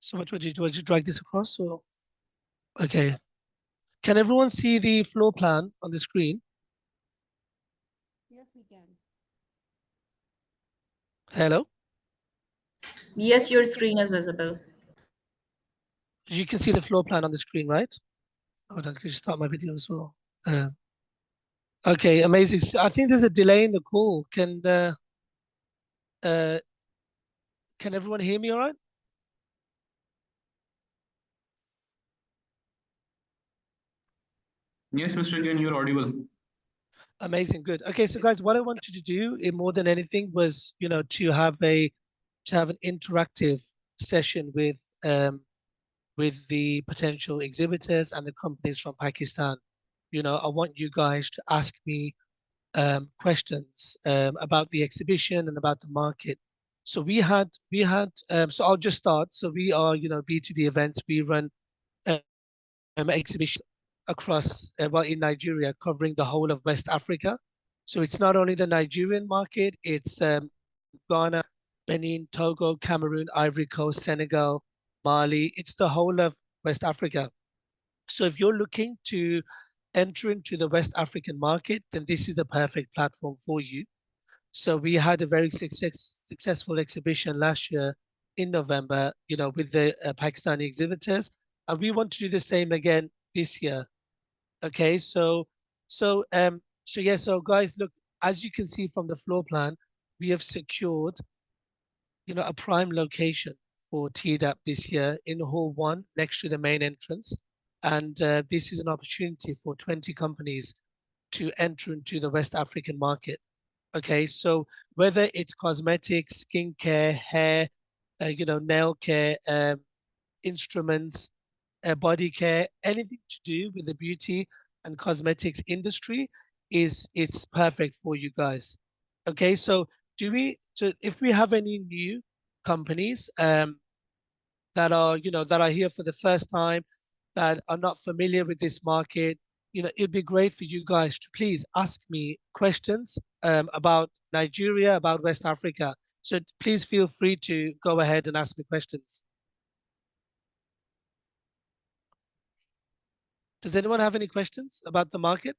So what would you do? Would you drag this across or? Okay. Can everyone see the floor plan on the screen? Yes, we can. Hello? Yes, your screen is visible. You can see the floor plan on the screen, right? Hold on, could you start my video as well? Okay, amazing. So I think there's a delay in the call. Uh, can everyone hear me all right? Yes, Mr. Ken, you're audible. Amazing, good. Okay, so guys, what I wanted to do more than anything was, to have an interactive session with the potential exhibitors and the companies from Pakistan. I want you guys to ask me questions about the exhibition and about the market. So so I'll just start. So we are, B2B events. We run exhibitions across, in Nigeria, covering the whole of West Africa. So it's not only the Nigerian market, it's Ghana, Benin, Togo, Cameroon, Ivory Coast, Senegal, Mali. It's the whole of West Africa. So if you're looking to enter into the West African market, then this is the perfect platform for you. So we had a very successful exhibition last year in November, with the Pakistani exhibitors, and we want to do the same again this year. Okay, so guys, look, as you can see from the floor plan, we have secured, a prime location for TDAP this year in Hall 1 next to the main entrance. And this is an opportunity for 20 companies to enter into the West African market. Okay, so whether it's cosmetics, skincare, hair, nail care, instruments, body care, anything to do with the beauty and cosmetics industry it's perfect for you guys. Okay, so if we have any new companies that are here for the first time, that are not familiar with this market, it'd be great for you guys to please ask me questions about Nigeria, about West Africa. So please feel free to go ahead and ask me questions. Does anyone have any questions about the market?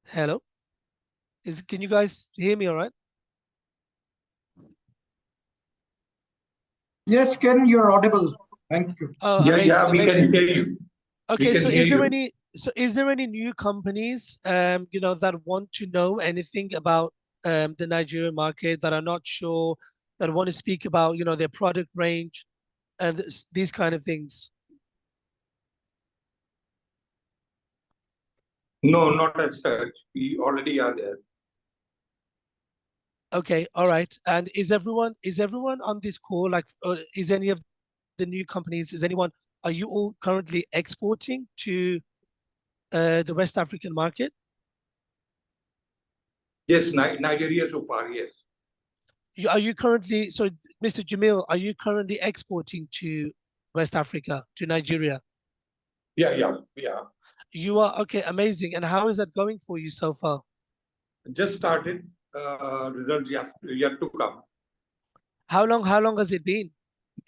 Hello? Can you guys hear me all right? Yes, Ken, you're audible. Thank you. Oh, Yeah, amazing, we amazing. can hear you. Okay, so is there any new companies that want to know anything about the Nigerian market, that are not sure, that want to speak about their product range and these kind of things? No, not as such. We already are there. Okay, all right. And is everyone on this call, like, is any of the new companies, are you all currently exporting to the West African market? Yes, Nigeria so far, yes. Are you currently, so Mr. Jamil, are you currently exporting to West Africa, to Nigeria? Yeah. You are, okay, amazing. And how is that going for you so far? Just started. Results yet to come. How long has it been,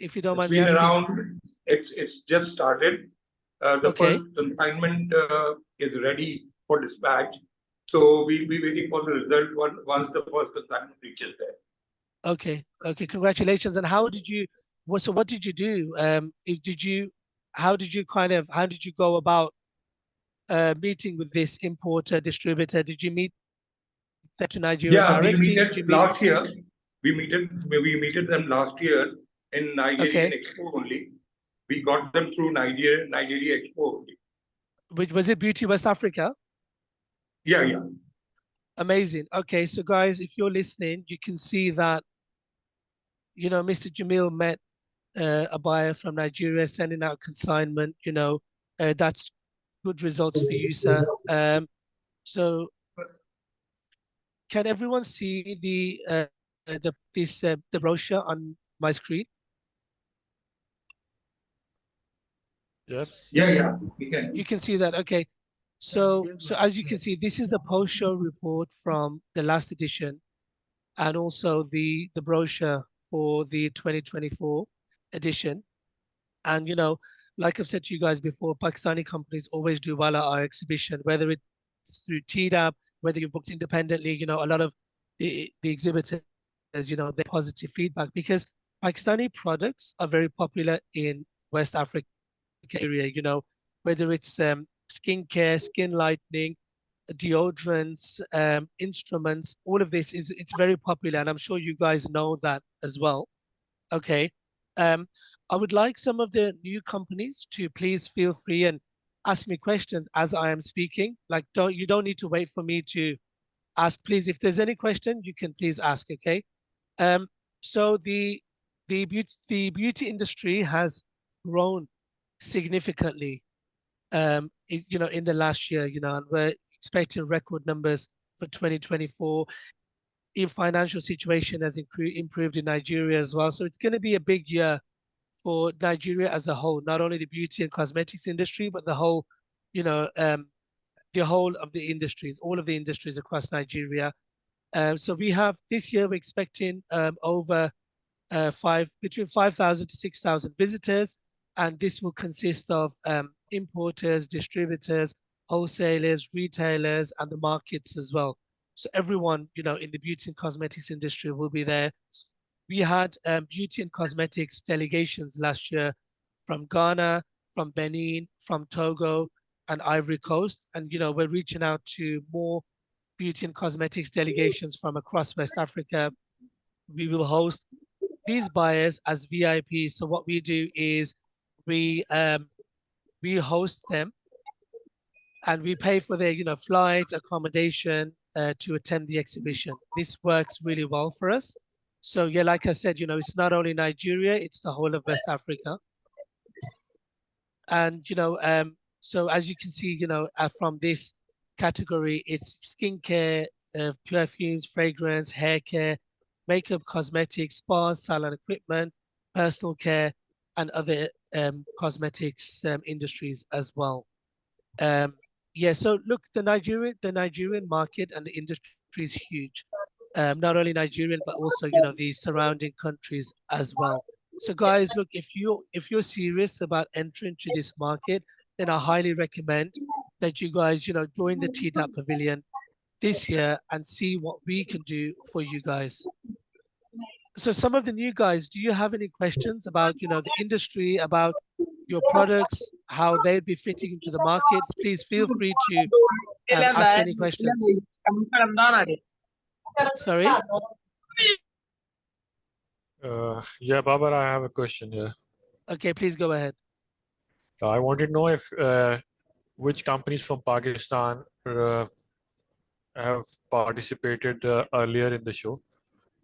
if you don't mind me It's been asking? around. It's just started. The Okay. first consignment is ready for dispatch. So we'll be waiting for the result once the first consignment reaches there. Okay, congratulations. And what did you do? How did you go about meeting with this importer distributor? Did you meet them to Nigeria directly? We met last year. We meted them last year in Nigerian Expo only. We got them through Nigeria Expo only. Which was it, Beauty West Africa? Yeah. Amazing. Okay, so guys, if you're listening, you can see that Mr. Jamil met a buyer from Nigeria, sending out consignment. That's good results for you, sir. So can everyone see the brochure on my screen? Yes. Yeah, we can. You can see that. Okay. So as you can see, this is the post-show report from the last edition. and also the brochure for the 2024 edition. And like I've said to you guys before, Pakistani companies always do well at our exhibition, whether it's through TDAP, whether you've booked independently. A lot of the exhibitors, their positive feedback, because Pakistani products are very popular in West Africa area. Whether it's skincare, skin lightening, deodorants, instruments, all of this it's very popular, and I'm sure you guys know that as well. Okay. I would like some of the new companies to please feel free and ask me questions as I am speaking. Like, you don't need to wait for me to ask. Please, if there's any question, you can please ask. Okay. So the beauty industry has grown significantly, in the last year, and we're expecting record numbers for 2024. In financial situation has improved in Nigeria as well. So it's going to be a big year for Nigeria as a whole, not only the beauty and cosmetics industry, but the whole of the industries, all of the industries across Nigeria. So we have this year, we're expecting over between 5,000 to 6,000 visitors, and this will consist of importers, distributors, wholesalers, retailers, and the markets as well. So everyone, in the beauty and cosmetics industry will be there. We had beauty and cosmetics delegations last year from Ghana, from Benin, from Togo, and Ivory Coast. And, we're reaching out to more beauty and cosmetics delegations from across West Africa. We will host these buyers as VIPs. So what we do is we host them, and we pay for their flight, accommodation to attend the exhibition. This works really well for us. So yeah, like I said, it's not only Nigeria, it's the whole of West Africa. And so as you can see, from this category, it's skincare, perfumes, fragrance, hair care, makeup, cosmetics, spa, salon equipment, personal care, and other cosmetics industries as well. Yeah, so look, the Nigerian market and the industry is huge. Not only Nigerian, but also the surrounding countries as well. So guys, look, if you're serious about entering to this market, then I highly recommend that you guys join the TDAP Pavilion this year and see what we can do for you guys. So some of the new guys, do you have any questions about the industry, about your products, how they'd be fitting into the markets? Please feel free to ask any questions. Sorry? Yeah, Babar, I have a question here. Okay, please go ahead. I wanted to know if which companies from Pakistan have participated earlier in the show,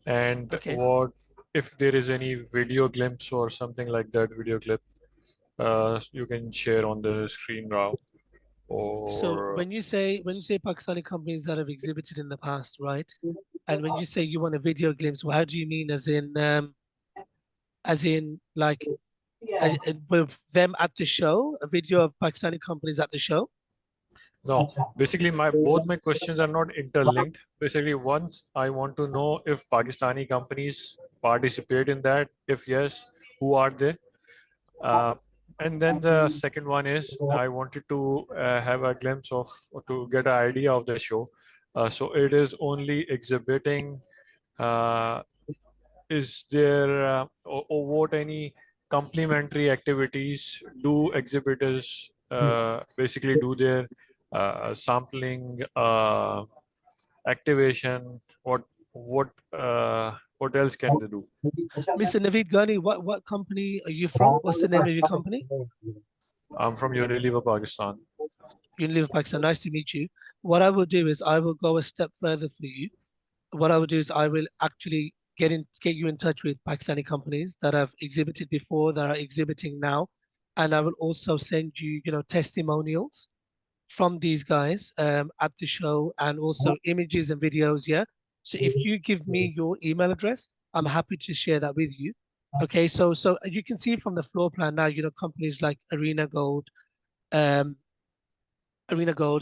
and Okay. what if there is any video glimpse or something like that, video clip you can share on the screen now. So Or when you say Pakistani companies that have exhibited in the past, right? And when you say you want a video glimpse, how do you mean? As in like with them at the show, a video of Pakistani companies at the show? no, basically both my questions are not interlinked. Basically, once I want to know if Pakistani companies participate in that. If yes, who are they? And then the second one is I wanted to have a glimpse of, or to get an idea of the show. So it is only exhibiting. Is there or what any complementary activities do exhibitors basically do their sampling, activation? What else can they do? Mr. Naveed Ghani, what company are you from? What's the name of your company? I'm from Unilever, Pakistan. Unilever Pakistan. Nice to meet you. What I will do is I will go a step further for you. What I will do is I will actually get you in touch with Pakistani companies that have exhibited before, that are exhibiting now, and I will also send you, testimonials from these guys at the show, and also images and videos. Yeah. So if you give me your email address, I'm happy to share that with you. Okay. So you can see from the floor plan now, companies like Arena Gold,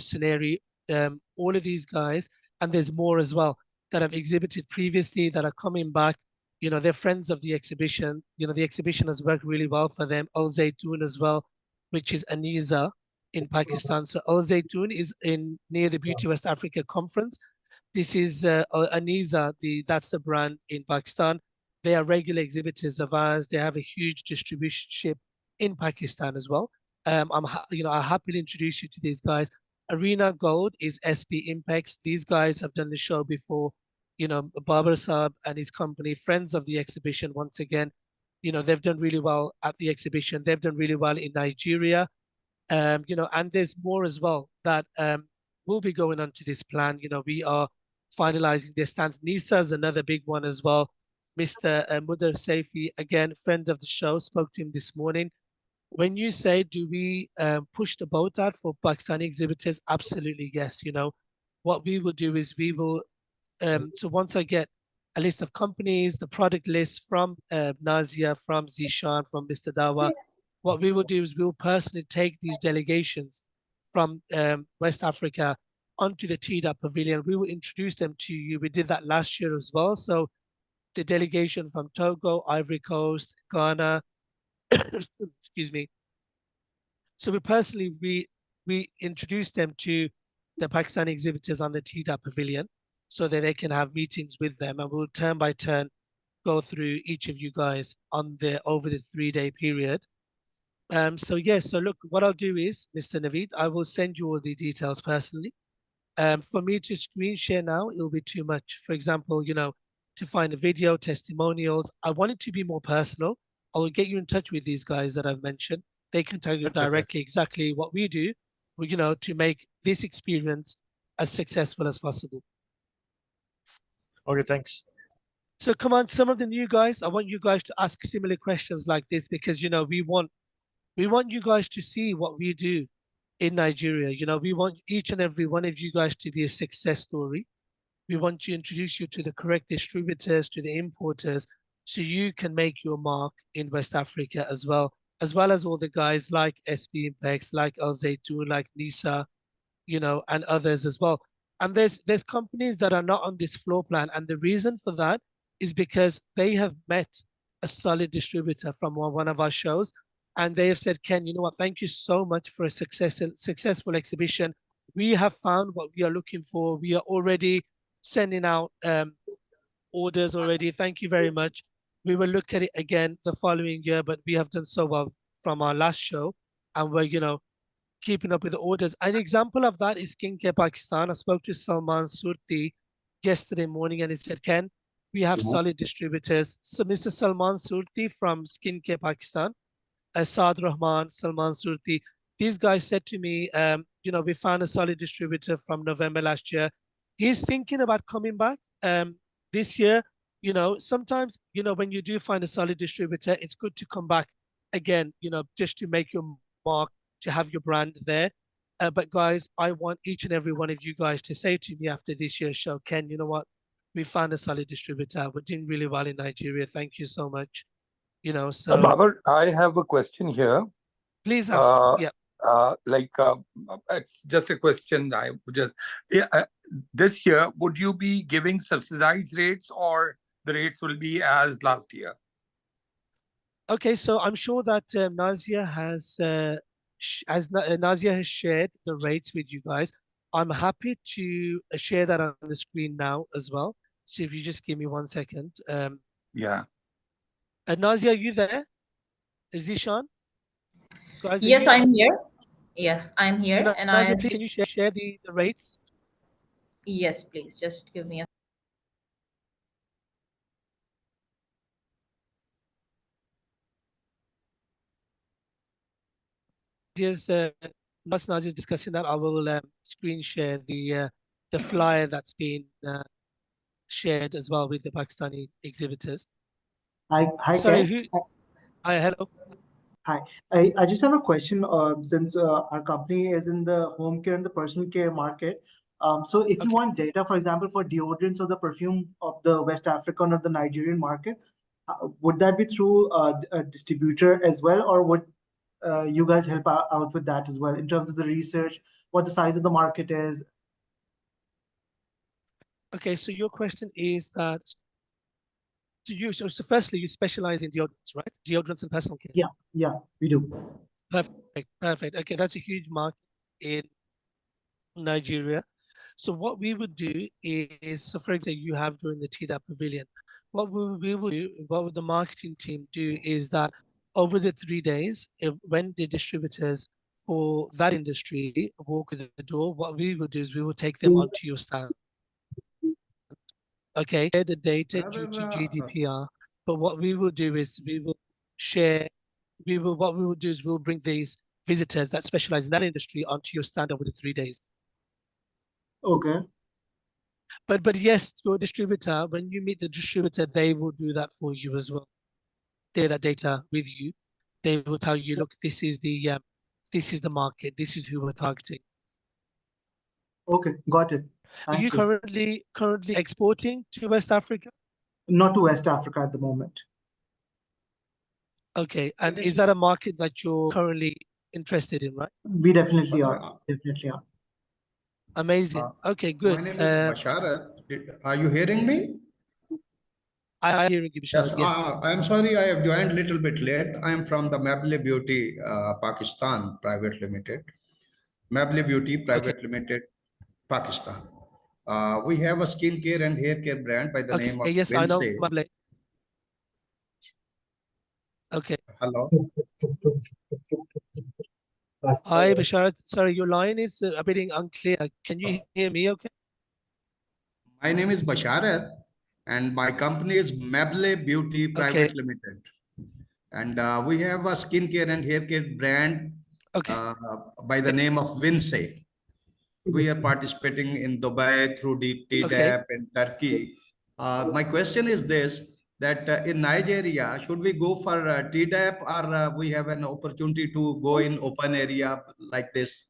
Scenery, all of these guys, and there's more as well. that have exhibited previously that are coming back. You know, they're friends of the exhibition. You know, the exhibition has worked really well for them. Al Zaytun as well, which is Aniza in Pakistan. So Al Zaytun is in near the Beauty West Africa conference. This is Aniza, that's the brand in Pakistan. They are regular exhibitors of ours. They have a huge distributorship in Pakistan as well. I'll happily introduce you to these guys. Arena Gold is SB Impex. These guys have done the show before. You know, Babar Saab and his company, friends of the exhibition once again. You know, they've done really well at the exhibition. They've done really well in Nigeria. You know, and there's more as well that will be going on to this plan. You know, we are finalizing their stands. NISA is another big one as well. Mr. Mudar Saifi, again, friend of the show, spoke to him this morning. When you say, do we push the boat out for Pakistani exhibitors? Absolutely, yes. You know, what we will do is we will, so once I get a list of companies, the product list from Nazia, from Zishan, from Mr. Dawa, what we will do is we'll personally take these delegations from West Africa onto the TDAP pavilion. We will introduce them to you. We did that last year as well. So the delegation from Togo, Ivory Coast, Ghana, excuse me. So we introduced them to the Pakistani exhibitors on the TDAP pavilion so that they can have meetings with them, and we'll turn by turn go through each of you guys on over the 3-day period. So look, what I'll do is, Mr. Naveed, I will send you all the details personally. For me to screen share now, it'll be too much. For example, you know, to find a video, testimonials, I want it to be more personal. I will get you in touch with these guys that I've mentioned. They can tell you That's okay. directly exactly what we do, you know, to make this experience as successful as possible. Okay, thanks. So come on, some of the new guys, I want you guys to ask similar questions like this because, you know, we want you guys to see what we do in Nigeria. You know, we want each and every one of you guys to be a success story. We want to introduce you to the correct distributors, to the importers, so you can make your mark in West Africa as well as all the guys like SB Impex, like Al Zaytun, like Nisa, you know, and others as well. And there's companies that are not on this floor plan. And the reason for that is because they have met a solid distributor from one of our shows. And they have said, Ken, you know what, thank you so much for a successful exhibition. We have found what we are looking for. We are already sending out orders already. Thank you very much. We will look at it again the following year, but we have done so well from our last show. And we're, you know, keeping up with the orders. An example of that is Skincare Pakistan. I spoke to Salman Surti yesterday morning and he said, Ken, we have solid distributors. So Mr. Salman Surti from Skincare Pakistan, Saad Rahman, Salman Surti, these guys said to me, you know, we found a solid distributor from November last year. He's thinking about coming back this year. You know, sometimes, you know, when you do find a solid distributor, it's good to come back again, you know, just to make your mark, to have your brand there. But guys, I want each and every one of you guys to say to me after this year's show, Ken, you know what? We found a solid distributor. We're doing really well in Nigeria. Thank you so much. You know, so Babar, I have a question here. please ask. It's just a question. I would just this year, would you be giving subsidized rates or the rates will be as last year? Okay, so I'm sure that Nazia has Nazia has shared the rates with you guys. I'm happy to share that on the screen now as well. So if you just give me 1 second. Yeah. Nazia, are you there? Zishan? Guys, Yes, I'm here. Yes, I'm So here. And I Nazia, please can you share the rates? yes, please just give me a Just once Nazia is discussing that, I will screen share the flyer that's been shared as well with the Pakistani exhibitors. Hi, Sorry, Ken. Hi, hello. Hi. I just have a question. Since our company is in the home care and the personal care market, so if you want data, for example, for deodorants or the perfume of the West African or the Nigerian market, would that be through a distributor as well, or would you guys help out with that as well in terms of the research, what the size of the market is? Okay, so your question is that so firstly you specialize in deodorants, right? Deodorants and personal care. Yeah, we do. Perfect. Okay, that's a huge market in Nigeria. So what we would do is, so for example, you have during the TDAP pavilion, we will do, what would the marketing team do is that over the 3 days, when the distributors for that industry walk through the door, what we will do is we will take them onto your stand. Okay, share the data due to GDPR, but what we will do is we will share, what we will do is we'll bring these visitors that specialize in that industry onto your stand over the 3 days. Okay. But yes, your distributor, when you meet the distributor, they will do that for you as well. Share that data with you. They will tell you, look, this is the market, this is who we're targeting. Okay, got it. Are you currently exporting to West Africa? Not to West Africa at the moment. Okay, and is that a market that you're currently interested in, right? We definitely are. Definitely are. Amazing. Okay, good. My name is Basharat. Are you hearing me? I hear you, Basharat. Yes. I'm sorry, I have joined a little bit late. I am from the Mable Beauty Pakistan Private Limited. Mable Beauty Private Limited, Pakistan. We have a skincare and hair care brand by the name of Yes, I know. Vince. Okay. Hello. Hi, Basharat. Sorry, your line is a bit unclear. Can you hear me okay? My name is Basharat and my company is Mable Beauty Private Limited. And we have a skincare and hair care brand by the name of Vince. We are participating in Dubai through the TDAP in Turkey. My question is this, that in Nigeria, should we go for TDAP or we have an opportunity to go in open area like this?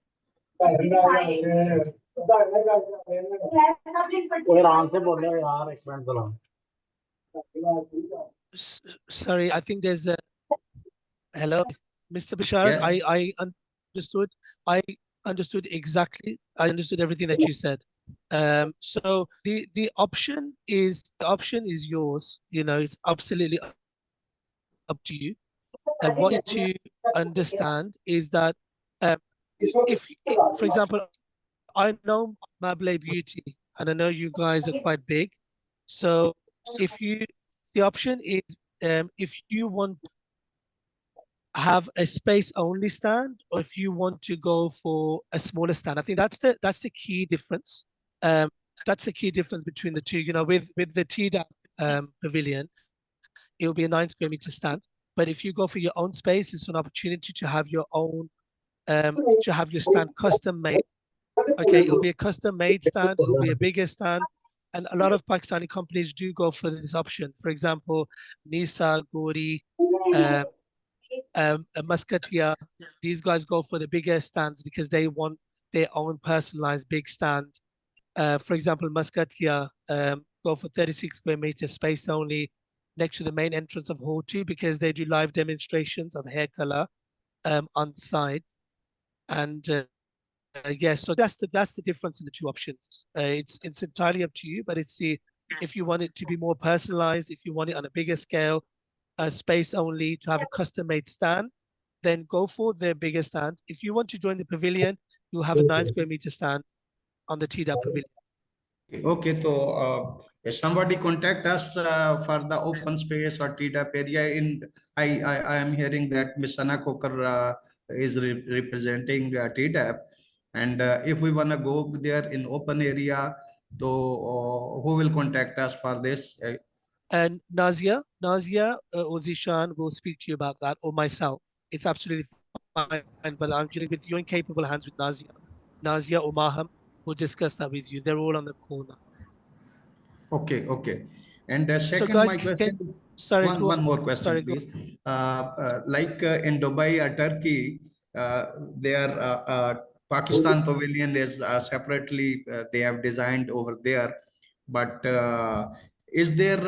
Sorry, I think there's a hello, Mr. Basharat. Yes. I understood exactly. I understood everything that you said. So the option is yours. You know, it's absolutely up to you. And what you need to understand is that if, for example, I know Mable Beauty, and I know you guys are quite big. So the option is if you want to have a space only stand, or if you want to go for a smaller stand. I think that's the key difference. That's the key difference between the two. You know, with the TDAP pavilion, it will be a 9 square meter stand. But if you go for your own space, it's an opportunity to have your own to have your stand custom made. Okay, it'll be a custom made stand, it'll be a bigger stand. And a lot of Pakistani companies do go for this option. For example, Nisa, Gori, Muscatia, these guys go for the bigger stands because they want their own personalized big stand. For example, Muscatia go for 36 square meter space only next to the main entrance of Hall 2 because they do live demonstrations of hair color on site. And yes, so that's the difference in the two options. It's entirely up to you, but it's if you want it to be more personalized, if you want it on a bigger scale, space only to have a custom made stand, then go for the bigger stand. If you want to join the pavilion, you'll have a 9 square meter stand on the TDAP pavilion. Okay, so if somebody contact us for the open space or TDAP area, I am hearing that Ms. Sana Khokhar is representing TDAP, and if we want to go there in open area, so who will contact us for this? And Nazia or Zishan will speak to you about that, or myself. It's absolutely fine, but I'm dealing with you in capable hands with Nazia or Maham. We'll discuss that with you. They're all on the corner. Okay. And second, so guys, my question. One more question, sorry, please. Like in Dubai or Turkey, their Pakistan pavilion is separately they have designed over there. But is there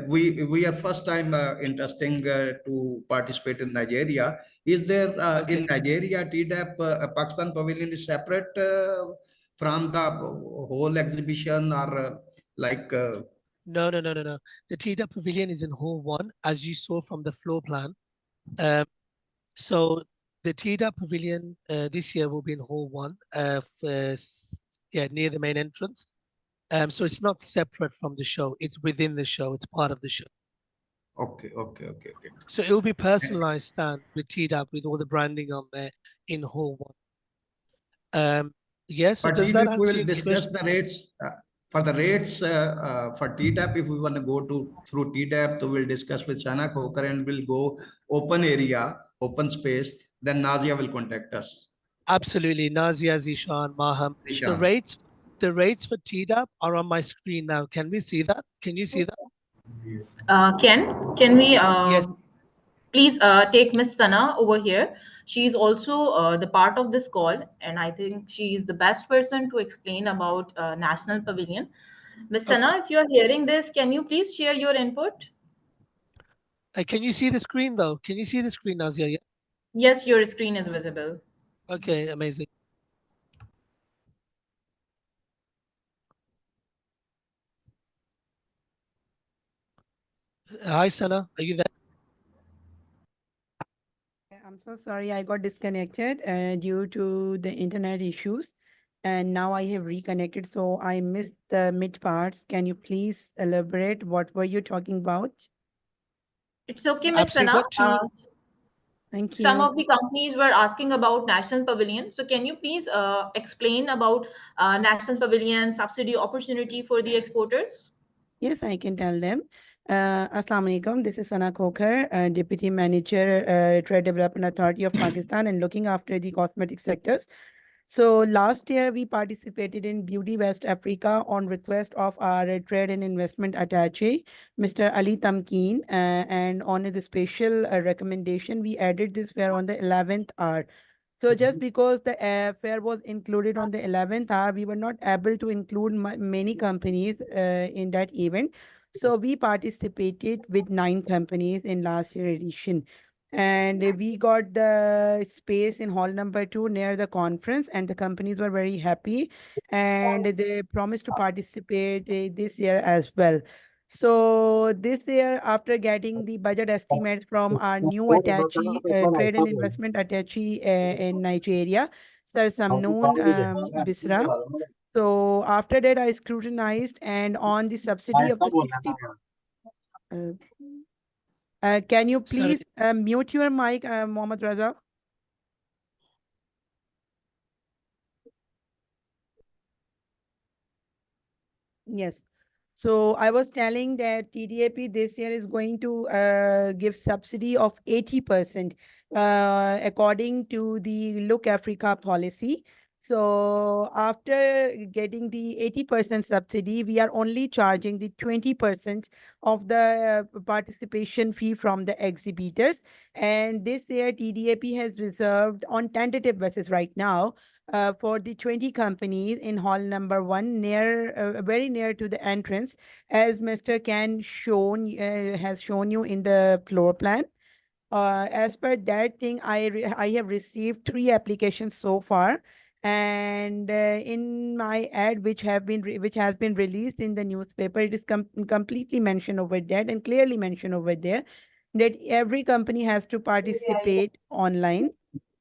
we are first time interesting to participate in Nigeria. Is there in Nigeria TDAP Pakistan pavilion is separate from the whole exhibition or like? No. The TDAP pavilion is in Hall 1, as you saw from the floor plan. So the TDAP pavilion this year will be in Hall 1, near the main entrance. So it's not separate from the show. It's within the show. It's part of the show. Okay. So it will be personalized stand with TDAP with all the branding on there in Hall 1. So For does that TDAP, we answer will your discuss question? the rates. For the rates for TDAP, if we want to go through TDAP, so we'll discuss with Sana Khokhar and we'll go open area, open space. Then Nazia will contact us. Absolutely. Nazia, Zishan, Maham. The Zishan. rates for TDAP are on my screen now. Can we see that? Can you see that? Can we Yes. please take Miss Sana over here? She is also the part of this call, and I think she is the best person to explain about National Pavilion. Miss Okay. Sana, if you are hearing this, can you please share your input? Can you see the screen though? Can you see the screen, Nazia? Yeah. Yes, your screen is visible. Okay, amazing. Hi, Sana. Are you there? I'm so sorry, I got disconnected due to the internet issues, and now I have reconnected, so I missed the mid parts. Can you please elaborate? What were you talking about? It's okay, Miss Absolutely. Sana. What two? Thank Some you. of the companies were asking about National Pavilion. So can you please explain about National Pavilion subsidy opportunity for the exporters? Yes, I can tell them. Assalamu alaikum. This is Sana Khokhar, Deputy Manager, Trade Development Authority of Pakistan, and looking after the cosmetic sectors. So last year we participated in Beauty West Africa on request of our trade and investment attaché, Mr. Ali Tamkeen, and on the special recommendation, we added this fair on the 11th hour. So just because the fair was included on the 11th hour, we were not able to include many companies in that event. So we participated with 9 companies in last year edition. And we got the space in hall number 2 near the conference, and the companies were very happy. And they promised to participate this year as well. So this year, after getting the budget estimate from our new attaché, trade and investment attaché in Nigeria, Sir Samnoon Basraa. So after that, I scrutinized, and on the subsidy of the 60. Can you Sorry. please mute your mic, Mohammad Raza? Yes. So I was telling that TDAP this year is going to give subsidy of 80% according to the Look Africa policy. So after getting the 80% subsidy, we are only charging the 20% of the participation fee from the exhibitors. And this year TDAP has reserved on tentative basis right now for the 20 companies in hall number 1 very near to the entrance, as Mr. Ken has shown you in the floor plan. As per that thing, I have received 3 applications so far, and in my ad which has been released in the newspaper, it is completely mentioned over there and clearly mentioned over there that every company has to participate online,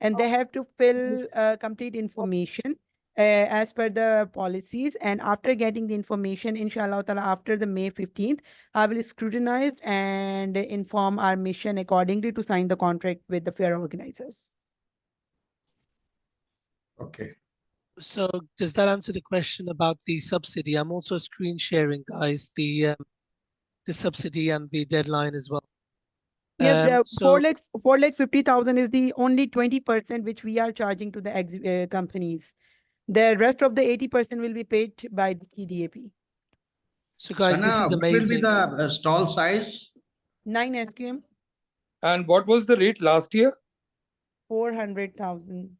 and they have to fill complete information as per the policies. And after getting the information, inshallah ta'ala, after the May 15th, I will scrutinize and inform our mission accordingly to sign the contract with the fair organizers. Okay. So does that answer the question about the subsidy? I'm also screen sharing, guys, the subsidy and the deadline as well. Yes, So 4,50,000 is the only 20% which we are charging to the companies. The rest of the 80% will be paid by the TDAP. so guys, this Sana, is what will be amazing. the stall size? 9 SQM, And what was the rate last year? 400,000.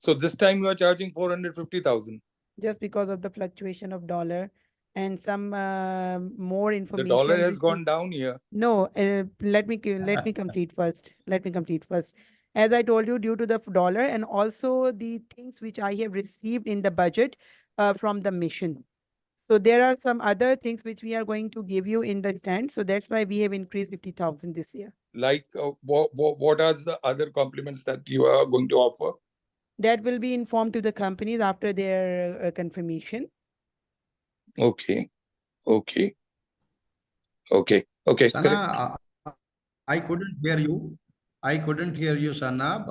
So this time you are charging 450,000. Just because of the fluctuation of dollar and some more The information. dollar has which gone down here. No, let me complete first. Let me complete first. as I told you, due to the dollar and also the things which I have received in the budget from the mission. So there are some other things which we are going to give you in the stand. So that's why we have increased 50,000 this year. Like what are the other compliments that you are going to offer? That will be informed to the companies after their confirmation. Okay. Okay. Okay. Okay. Sana, I couldn't hear you. I couldn't hear you, Sana,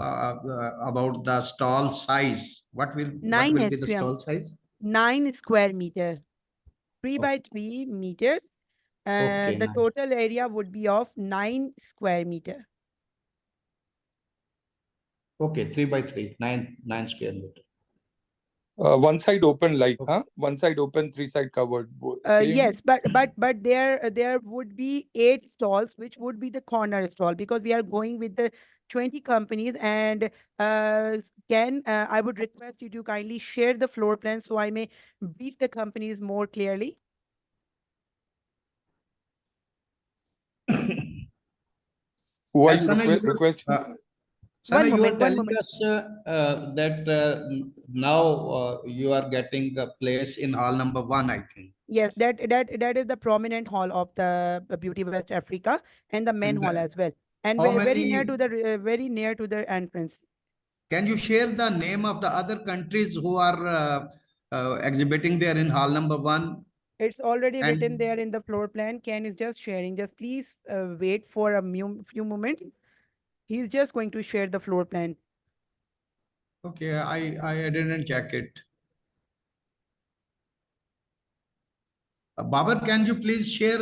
about the stall size. What will be the SQM. stall size? 9 square meter, 3 by 3 meters. Okay, The nice. total area would be of 9 square meter. Okay, 3 by 3, 9 square meter. One side open, like, huh? One side open, 3 side covered. Same? Yes, but there would be 8 stalls, which would be the corner stall, because we are going with the 20 companies. And I would request you to kindly share the floor plan so I may brief the companies more clearly. Who are As you Sana, requesting? Sana, you are One telling moment. us that now you are getting a place in hall number 1, I think. Yes, that is the prominent hall of the Beauty West Africa, and the main And hall as well, and how very near to many? the very near to the entrance. Can you share the name of the other countries who are exhibiting there in hall number 1? It's already written And there in the floor plan. Ken is just sharing. Just please wait for a few moments. He's just going to share the floor plan. okay, I didn't check it. Babar, can you please share?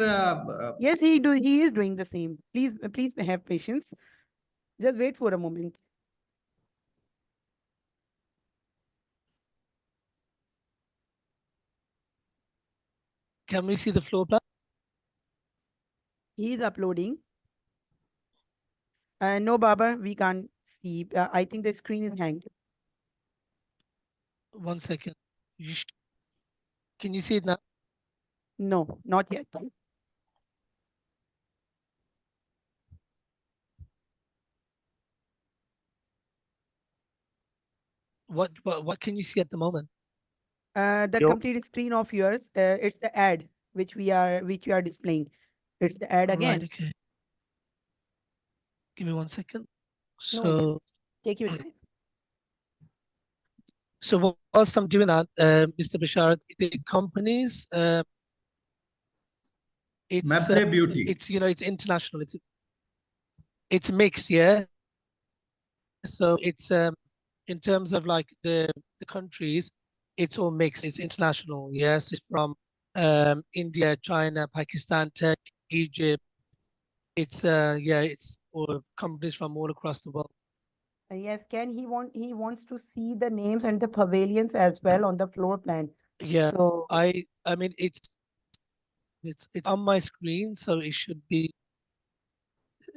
Yes, he is doing the same. Please have patience. Just wait for a moment. Can we see the floor plan? He is uploading. No, Babar, we can't see. I think the screen is hanged. 1 second. Can you see it now? No, not yet. What can you see at the moment? The complete screen of yours. It's the ad which we are displaying. It's the ad again. Right, okay. Give me 1 second. No, So take your time. So whilst I'm doing that, Mr. Bashar, the companies, Maple Beauty. it's it's international. It's mixed, yeah. So it's in terms of like the countries, it's all mixed. It's international, yes. It's from India, China, Pakistan, Turkey, Egypt. It's it's all companies from all across the world. Yes, Ken, he wants to see the names and the pavilions as well on the floor plan. Yeah, so I mean it's on my screen, so it should be.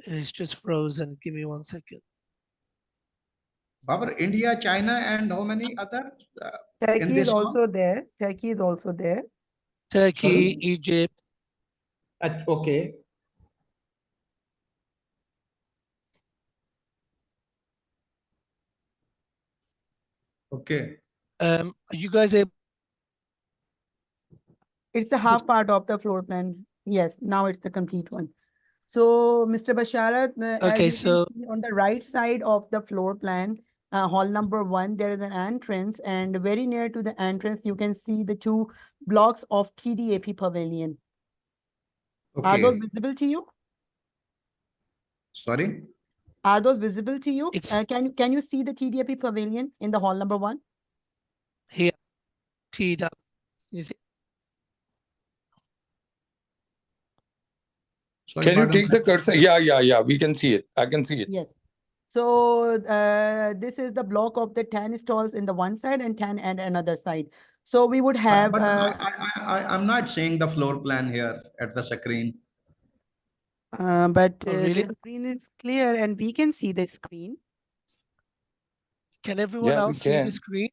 It's just frozen. Give me 1 second. Babar, India, China, and how many other? Turkey is also there. Turkey is also there. Turkey, Sorry? Egypt. Okay. Okay. Are you guys able? It's the half part of the floor plan. Yes, now it's the complete one. So, Mr. Basharat, Okay, as you can see on the right side of the floor plan, hall number 1, there is an entrance, and very near to the entrance, you can see the 2 blocks of TDAP pavilion. Okay. Are those visible to you? Sorry? Are those visible to you? It's Can you see the TDAP pavilion in the hall number 1? here, teed up. You see? Sorry, Can you take the cursor? Yeah. We can see it. I can see it. Yes. So this is the block of the 10 stalls in the one side and 10 and another side. So we would have. But I'm not seeing the floor plan here at the screen. But really? the screen is clear and we can see the screen. Can everyone else see the screen?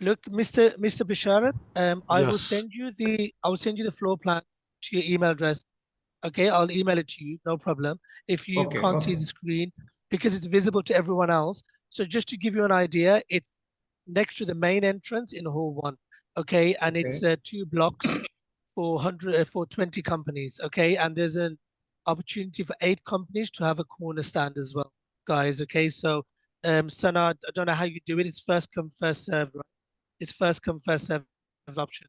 Look, Mr. Basharat, I will send you the floor plan to your email address. Okay, I'll email it to you, no problem. If you can't see the screen, because it's visible to everyone else. So just to give you an idea, it's next to the main entrance in hall 1. Okay, and Okay. it's 2 blocks for 20 companies. Okay, and there's an opportunity for 8 companies to have a corner stand as well, guys. Okay, so Sana, I don't know how you do it. It's first come, first serve, right? It's first come, first serve option.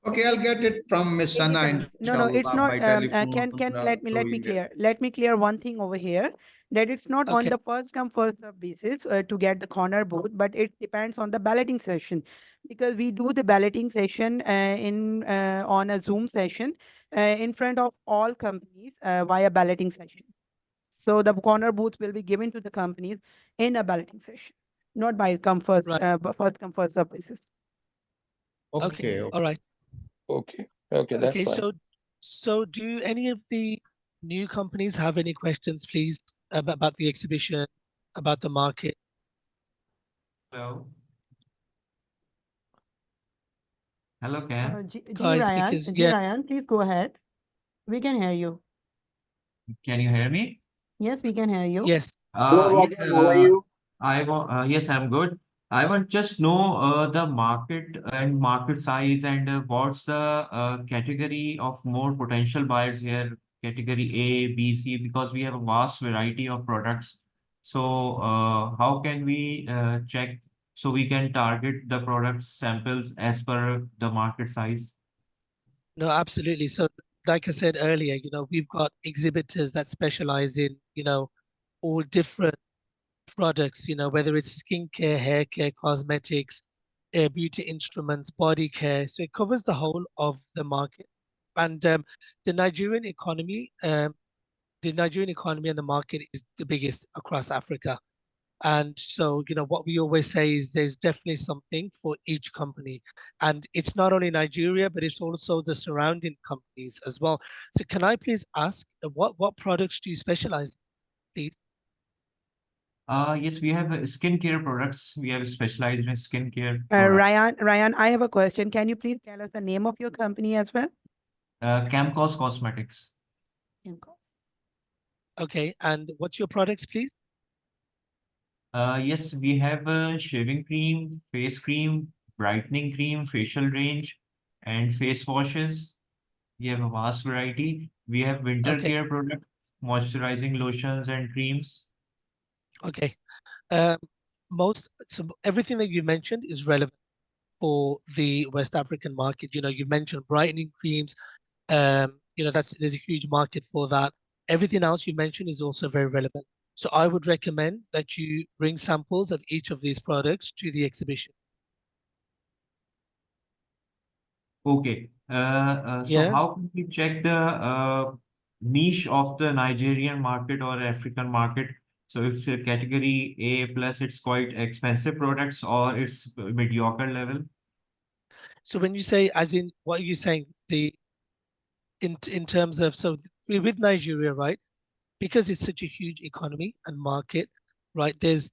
Okay, I'll get it from Miss It Sana, depends. No, it's inshallah, not. by telephone Can let through me email. let me clear one thing over here, that it's not on Okay, the first come first serve basis to get the corner booth, but it depends on the balloting session, because we do the balloting session in on a Zoom session in front of all companies via balloting session. So the corner booth will be given to the companies in a balloting session, not by right. first come first serve basis. Okay, Okay. all right. Okay. Okay, that's Okay, fine. so do any of the new companies have any questions, please, about the exhibition, about the market? Hello. Hello, Cam. Guys, because yeah, Ryan, please go ahead. We can hear you. Can you hear me? Yes, we can hear you. yes. Yes, yes, I'm good. I want just know the market and market size and what's the category of more potential buyers here, category A, B, C, because we have a vast variety of products. So how can we check so we can target the product samples as per the market size? No, absolutely. So, like I said earlier, we've got exhibitors that specialize in, all different products, whether it's skincare, hair care, cosmetics, beauty instruments, body care. So it covers the whole of the market. And the Nigerian economy, the Nigerian economy and the market is the biggest across Africa. And so, what we always say is there's definitely something for each company. And it's not only Nigeria, but it's also the surrounding companies as well. So can I please ask, what products do you specialize in, please? Yes, we have skincare products. We have specialized in skincare products. Ryan, I have a question. Can you please tell us the name of your company as well? Camcos Cosmetics. Okay, and what's your products, please? Yes, we have shaving cream, face cream, brightening cream, facial range, and face washes. We have a vast variety. We have winter Okay, care products, moisturizing lotions and creams. okay. Um, so everything that you mentioned is relevant for the West African market. You mentioned brightening creams. There's a huge market for that. Everything else you mentioned is also very relevant. So I would recommend that you bring samples of each of these products to the exhibition. Okay. So Yeah. how can we check the niche of the Nigerian market or African market? So it's a category A plus, it's quite expensive products, or it's mediocre level. So when you say, as in, what are you saying? In terms of, so with Nigeria, right? Because it's such a huge economy and market, right? There's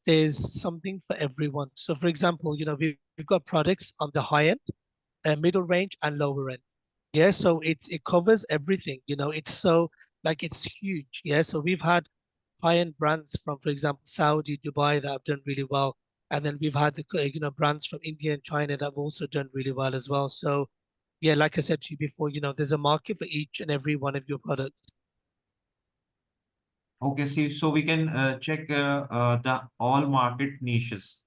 something for everyone. So for example, we've got products on the high end, middle range, and lower end. Yeah, so it covers everything. It's so like it's huge. Yeah, so we've had high-end brands from, for example, Saudi, Dubai that have done really well, and then we've had the brands from India and China that have also done really well as well. So yeah, like I said to you before, there's a market for each and every one of your products. Okay, see, so we can check the all market niches.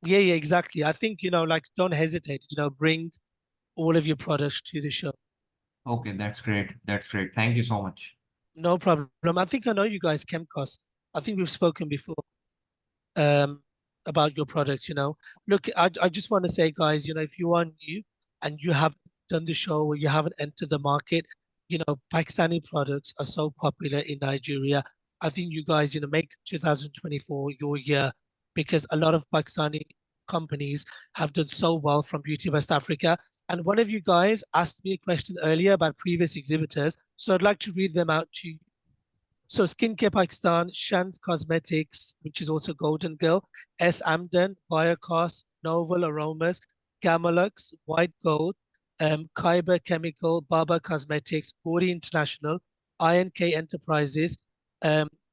Yeah, yeah, exactly. I think, like don't hesitate, bring all of your products to the show. Okay, that's great. That's great. Thank you so much. No problem. I think I know you guys, Chemcos. I think we've spoken before um about your products. Look, I just want to say, guys, if you are new and you haven't done the show or you haven't entered the market, Pakistani products are so popular in Nigeria. I think you guys, make 2024 your year, because a lot of Pakistani companies have done so well from Beauty West Africa. And one of you guys asked me a question earlier about previous exhibitors, so I'd like to read them out to you. So Skincare Pakistan, Shans Cosmetics, which is also Golden Girl, S. Amden, Biocos, Novel Aromas, Gamalux, White Gold, Khyber Chemical, Baba Cosmetics, Gori International, INK Enterprises,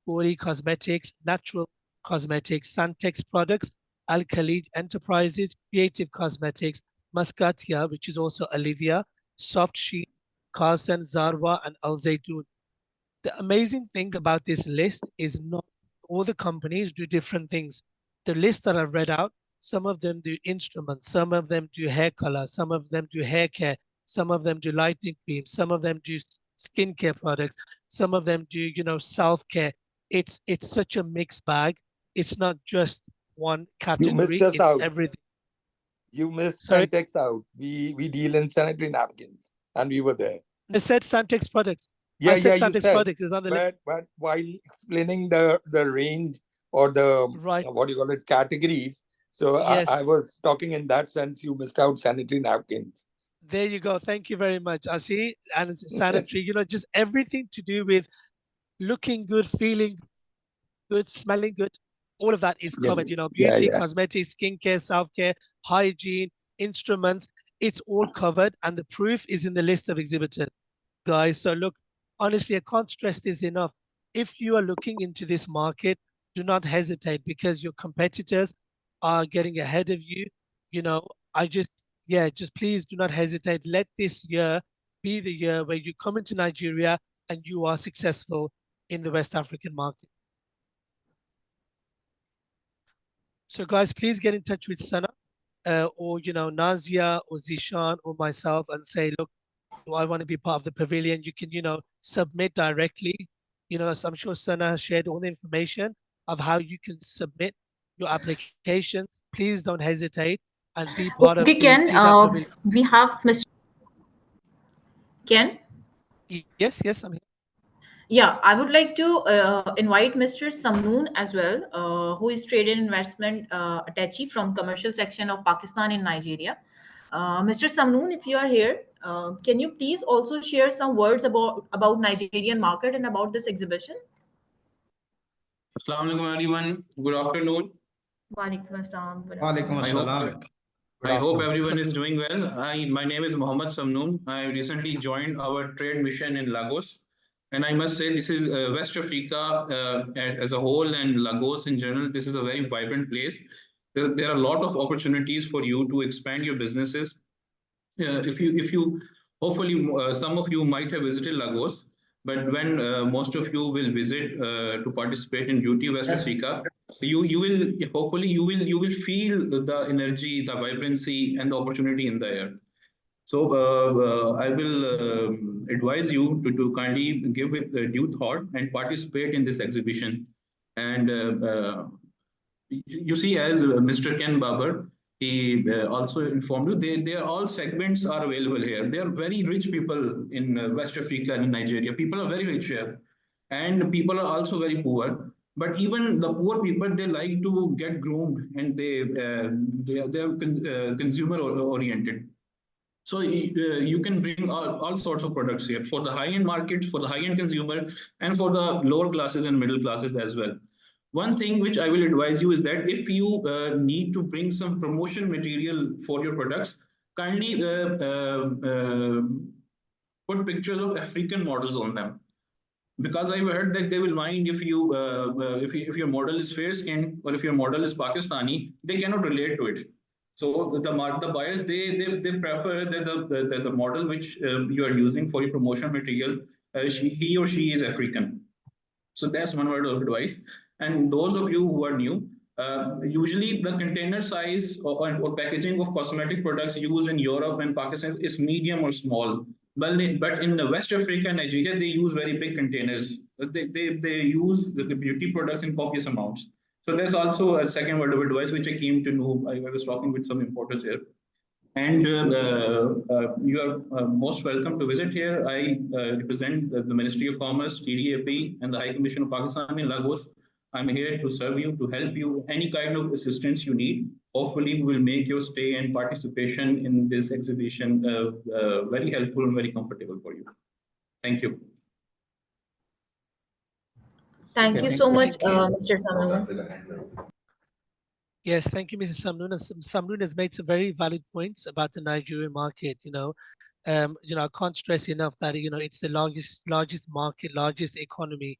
Puri Cosmetics, Natural Cosmetics, Santex Products, Al Khalid Enterprises, Creative Cosmetics, Muscatia, which is also Olivia, Soft Sheen, Carson, Zarwa, and Al Zaytun. The amazing thing about this list is not all the companies do different things. The list that I've read out, some of them do instruments, some of them do hair color, some of them do hair care, some of them do lighting creams, some of them do skincare products, some of them do, self-care. It's such a mixed bag. It's not just one You missed category, us it's out. everything. You missed Sorry? Santex out. We deal in sanitary napkins, and we were there. I said Santex products. Yeah, I said you Santex said. products is on the list. But while explaining the range or the Right. what do you call it, categories, so Yes. I was talking in that sense. You missed out sanitary napkins. There you go. Thank you very much. I see. And it's sanitary, just everything to do with looking good, feeling good, smelling good. All of that is covered, beauty, cosmetics, skincare, self-care, hygiene, instruments. It's all covered. And the proof is in the list of exhibitors, guys. So look, honestly, I can't stress this enough. If you are looking into this market, do not hesitate because your competitors are getting ahead of you. Just please do not hesitate. Let this year be the year where you come into Nigeria and you are successful in the West African market. So guys, please get in touch with Sana or, Nazia or Zishan or myself and say, look, do I want to be part of the pavilion? You can, submit directly. So I'm sure Sana has shared all the information of how you can submit your applications. Please don't hesitate and be part of the Ken, TDAP pavilion. we have Mr. Ken? Yes, I'm here. Yeah, I would like to invite Mr. Samnoon as well, who is trade and investment attaché from commercial section of Pakistan in Nigeria. Mr. Samnoon, if you are here, can you please also share some words about Nigerian market and about this exhibition? Assalamu alaikum everyone. Good afternoon. Walaikum assalam. Walaikum assalam. I hope everyone is doing well. My name is Mohammed Samnoon. I recently joined our trade mission in Lagos. And I must say, this is West Africa as a whole and Lagos in general. This is a very vibrant place. There are a lot of opportunities for you to expand your businesses. If you, hopefully, some of you might have visited Lagos, but when most of you will visit to participate in Beauty West Africa, you will hopefully you will feel the energy, the vibrancy, and the opportunity in the air. So I will advise you to kindly give it due thought and participate in this exhibition. And you see, as Mr. Ken Babar, he also informed you, they are all segments are available here. They are very rich people in West Africa and in Nigeria. People are very rich here, and people are also very poor. But even the poor people, they like to get groomed, and they are consumer oriented. So you can bring all sorts of products here for the high-end market, for the high-end consumer, and for the lower classes and middle classes as well. One thing which I will advise you is that if you need to bring some promotion material for your products, kindly put pictures of African models on them. Because I've heard that they will mind if if your model is fair skinned or if your model is Pakistani, they cannot relate to it. So the buyers they prefer that the model which you are using for your promotional material, he or she is African. So that's one word of advice. And those of you who are new, usually the container size or packaging of cosmetic products used in Europe and Pakistan is medium or small. But in West Africa and Nigeria, they use very big containers. They use the beauty products in copious amounts. So there's also a second word of advice which I came to know. I was talking with some importers here. And you are most welcome to visit here. I represent the Ministry of Commerce, TDAP, and the High Commission of Pakistan in Lagos. I'm here to serve you, to help you, any kind of assistance you need. Hopefully, we will make your stay and participation in this exhibition very helpful and very comfortable for you. Thank you. Thank you so much, Mr. Samnoon. Yes, thank you, Mrs. Samnoon. Samnoon has made some very valid points about the Nigerian market. I can't stress enough that it's the largest market, largest economy,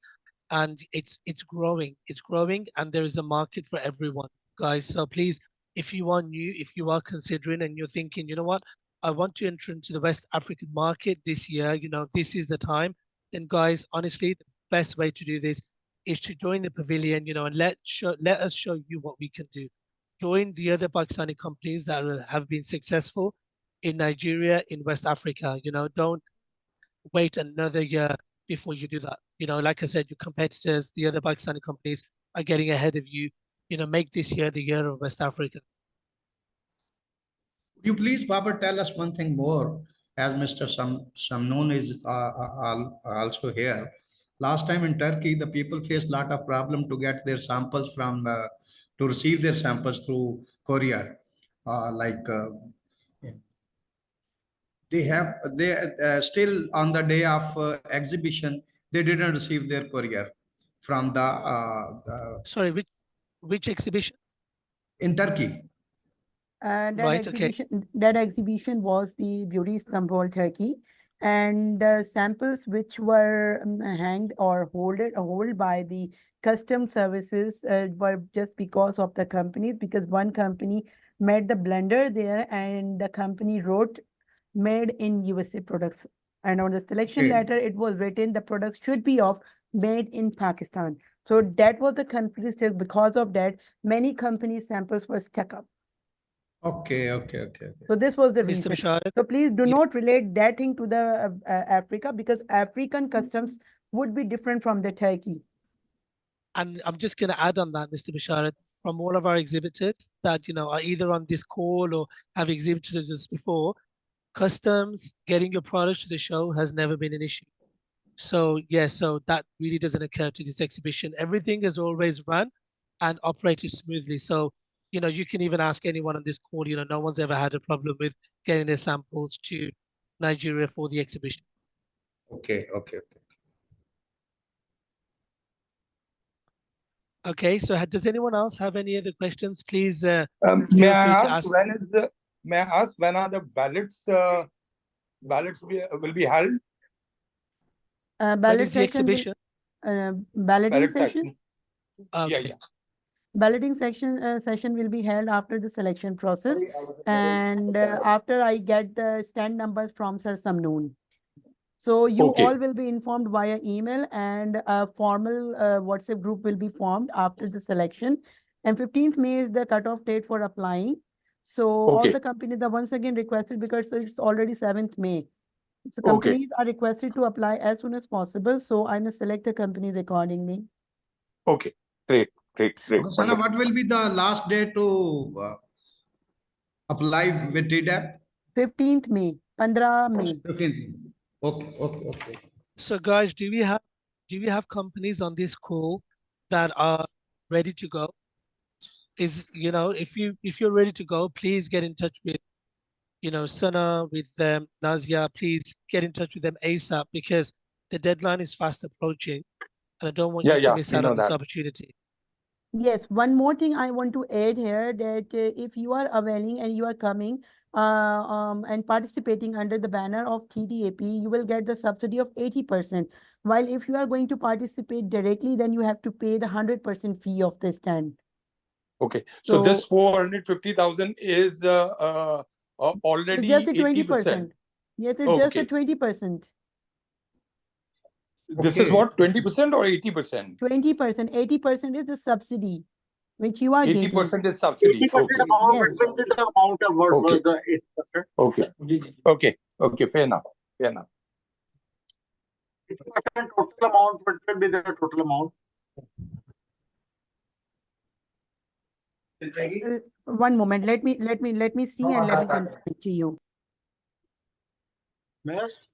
and it's growing. It's growing, and there is a market for everyone, guys. So please, if you are new, if you are considering and you're thinking, you know what, I want to enter into the West African market this year, you know, this is the time, then guys, honestly, the best way to do this is to join the pavilion, you know, and let us show you what we can do. Join the other Pakistani companies that have been successful in Nigeria, in West Africa. You know, don't wait another year before you do that. You know, like I said, your competitors, the other Pakistani companies are getting ahead of you. You know, make this year the year of West Africa. Would you please, Papa, tell us one thing more, as Mr. Samnoon is also here. Last time in Turkey, the people faced a lot of problem to get their samples from, to receive their samples through courier. They still on the day of exhibition, they didn't receive their courier from the Sorry, which exhibition? In Turkey. That exhibition was the Beauty Istanbul, Turkey, and samples which were hanged or held by the custom services were just because of the companies, because one company made the blunder there and the company wrote made in USA products, and on the selection letter it was written the products should be of made in Pakistan. So that was the country still. Because of that, many company samples were stuck up. Okay. So this was the Mr. reason. Basharat, So please do not relate that thing to the Africa, because African customs would be different from the Turkey. and I'm just going to add on that, Mr. Basharat, from all of our exhibitors that, you know, are either on this call or have exhibited us before, customs, getting your products to the show has never been an issue. So yeah, so that really doesn't occur to this exhibition. Everything is always run and operated smoothly. So, you know, you can even ask anyone on this call, you know, no one's ever had a problem with getting their samples to Nigeria for the exhibition. Okay. Okay, so does anyone else have any other questions? Please May feel I free to ask ask. may I ask when are the ballots will be held? When is the exhibition? Balloting session. Okay. Yeah. Balloting session will be held after the selection process, and after I get the stand numbers from Sir Samnoon. So you all will be informed via email, and a formal WhatsApp group will be formed after the selection. And 15th May is the cutoff date for applying. So all the companies are once again requested, because it's already 7th May. So companies are requested to apply as soon as possible. So I must select the companies accordingly. Okay, great. Sana, what will be the last day to apply with TDAP? 15th May, 15 May. 15th. Okay. So guys, do we have companies on this call that are ready to go? Is, you know, if you're ready to go, please get in touch with, you know, Sana, with Nazia. Please get in touch with them ASAP, because the deadline is fast approaching, and I don't want you to miss out on this opportunity. Yes, one more thing I want to add here, that if you are availing and you are coming and participating under the banner of TDAP, you will get the subsidy of 80%. While if you are going to participate directly, then you have to pay the 100% fee of the stand. Okay, so this 450,000 is already it's just a 20%. Yes, it's just a 20%. This is what, 20% or 80%? 20%. 80% is the subsidy which you are getting. 80% is subsidy. 80% amount, Yes. which will be the amount of what was the 8%. Okay, fair enough. 80% total amount, what will be the total amount? One moment, let me see and let me confirm it to you. Yes.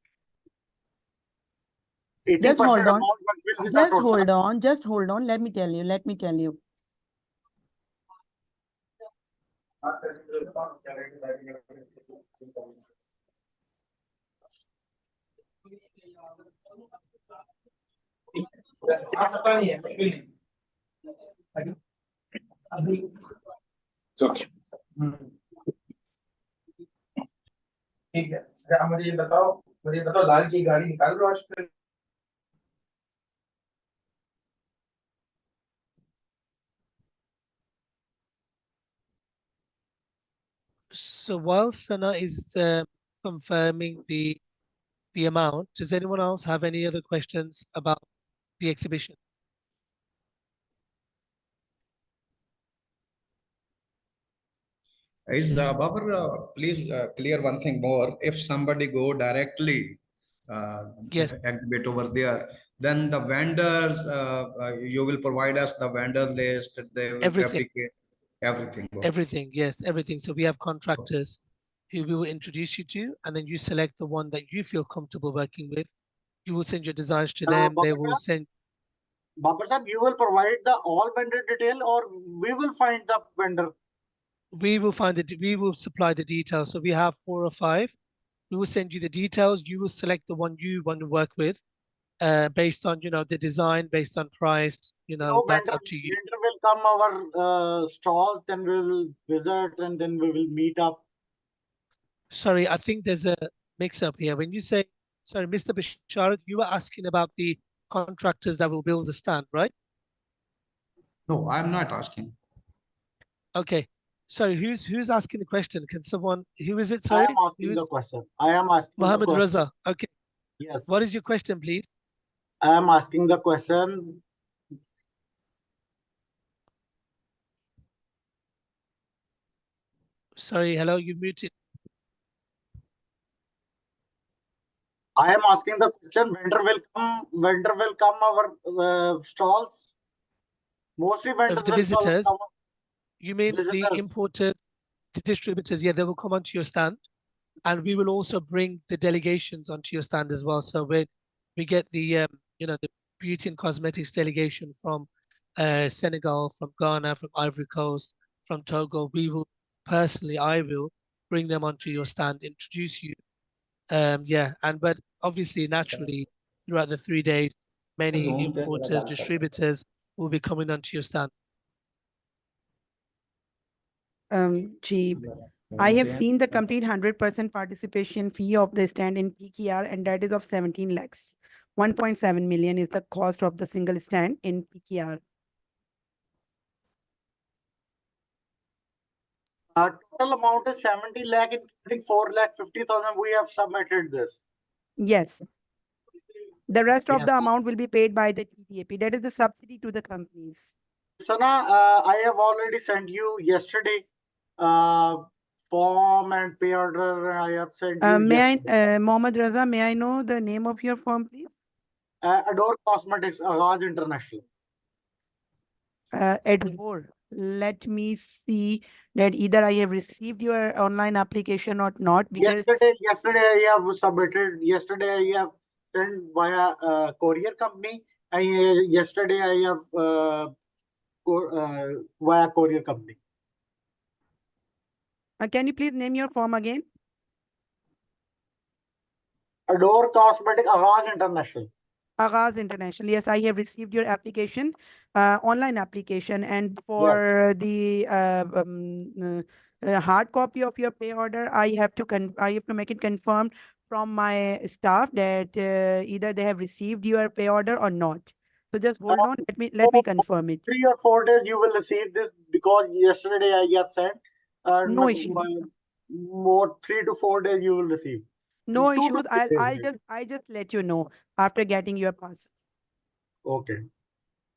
Just hold on. Amount, what will be the total? Just hold on. Let me tell you. It's okay. ठीक है, अच्छा मुझे ये बताओ लाल की गाड़ी निकाल लो आज फिर। So while Sana is confirming the amount, does anyone else have any other questions about the exhibition? Babar, please clear one thing more. If somebody go directly Yes, exhibit over there, then the vendors, you will provide us the vendor list, they will everything, fabricate everything. everything, yes, everything. So we have contractors who we will introduce you to, and then you select the one that you feel comfortable working with. You will send your designs to them. They will send. Babar Sahib, you will provide the all vendor detail, or we will find the vendor? We will find it. We will supply the details. So we have 4 or 5. We will send you the details. You will select the one you want to work with, based on the design, based on price. That's up to you. Vendor will come our stalls, then we will visit, and then we will meet up. Sorry, I think there's a mix-up here. When you say, sorry, Mr. Basharat, you were asking about the contractors that will build the stand, right? No, I'm not asking. Okay. Sorry, who's asking the question? Can someone, who is it? I Sorry, am asking the question. I am asking Mohammed the question. Raza. Okay. Yes. What is your question, please? I am asking the question. Sorry, hello, you muted. I am asking the question. Vendor will come our stalls. Mostly vendors Of the will visitors, come. you mean the Visitors. importers, the distributors? Yeah, they will come onto your stand, and we will also bring the delegations onto your stand as well. So we get the the beauty and cosmetics delegation from Senegal, from Ghana, from Ivory Coast, from Togo. I will bring them onto your stand, introduce you. But obviously, naturally, throughout the 3 days, many importers, distributors will be coming onto your stand. Gee, I have seen the complete 100% participation fee of the stand in PKR, and that is of 17 lakhs. 1.7 million is the cost of the single stand in PKR. Total amount is 70 lakh, including 4,50,000. We have submitted this. Yes. The rest of the amount will be paid by the TDAP. That is the subsidy to the companies. Sana, I have already sent you yesterday form and pay order. I have sent you. Mohammed Raza, may I know the name of your firm, please? Adore Cosmetics, Agaz International. Adore. Let me see that either I have received your online application or not. Because yesterday I have submitted. Yesterday I have sent via courier company. Yesterday I have via courier company. Can you please name your firm again? Adore Cosmetic, Agaz International. Agaz International. Yes, I have received your application, online application, and for the hard copy of your pay order, I have to make it confirmed from my staff that either they have received your pay order or not. So just hold on. Let me confirm it. 3 or 4 days you will receive this, because yesterday I have sent. No issue. More 3 to 4 days you will receive. No issues. I'll just let you know after getting your parcel. Okay.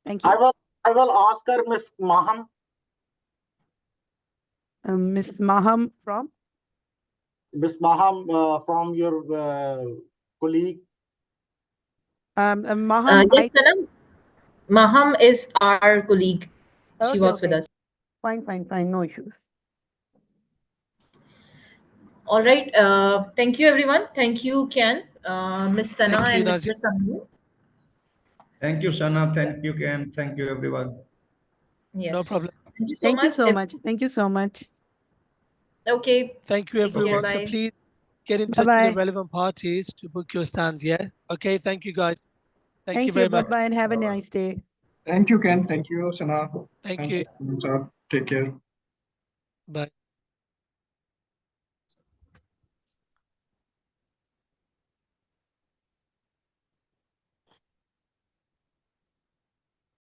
Thank you. I will ask her, Miss Maham. Miss Maham from? Miss Maham, from your colleague. Maham. Yes, Sanam. Maham is our colleague. She works with us. Fine. No issues. All right. Thank you, everyone. Thank you, Ken, Ms. Sana, and Mr. Samnoon. Thank you, Sana. Thank you, Ken. Thank you, everyone. Yes. No problem. Thank you so much. Thank you so much. Okay. Thank you, everyone. So please get in touch with the relevant parties to book your stands. Yeah. Okay. Thank you, guys. Thank you very much. Bye-bye and have a nice day. Thank you, Ken. Thank you, Sana. Thank you. Sir. Take care. Bye.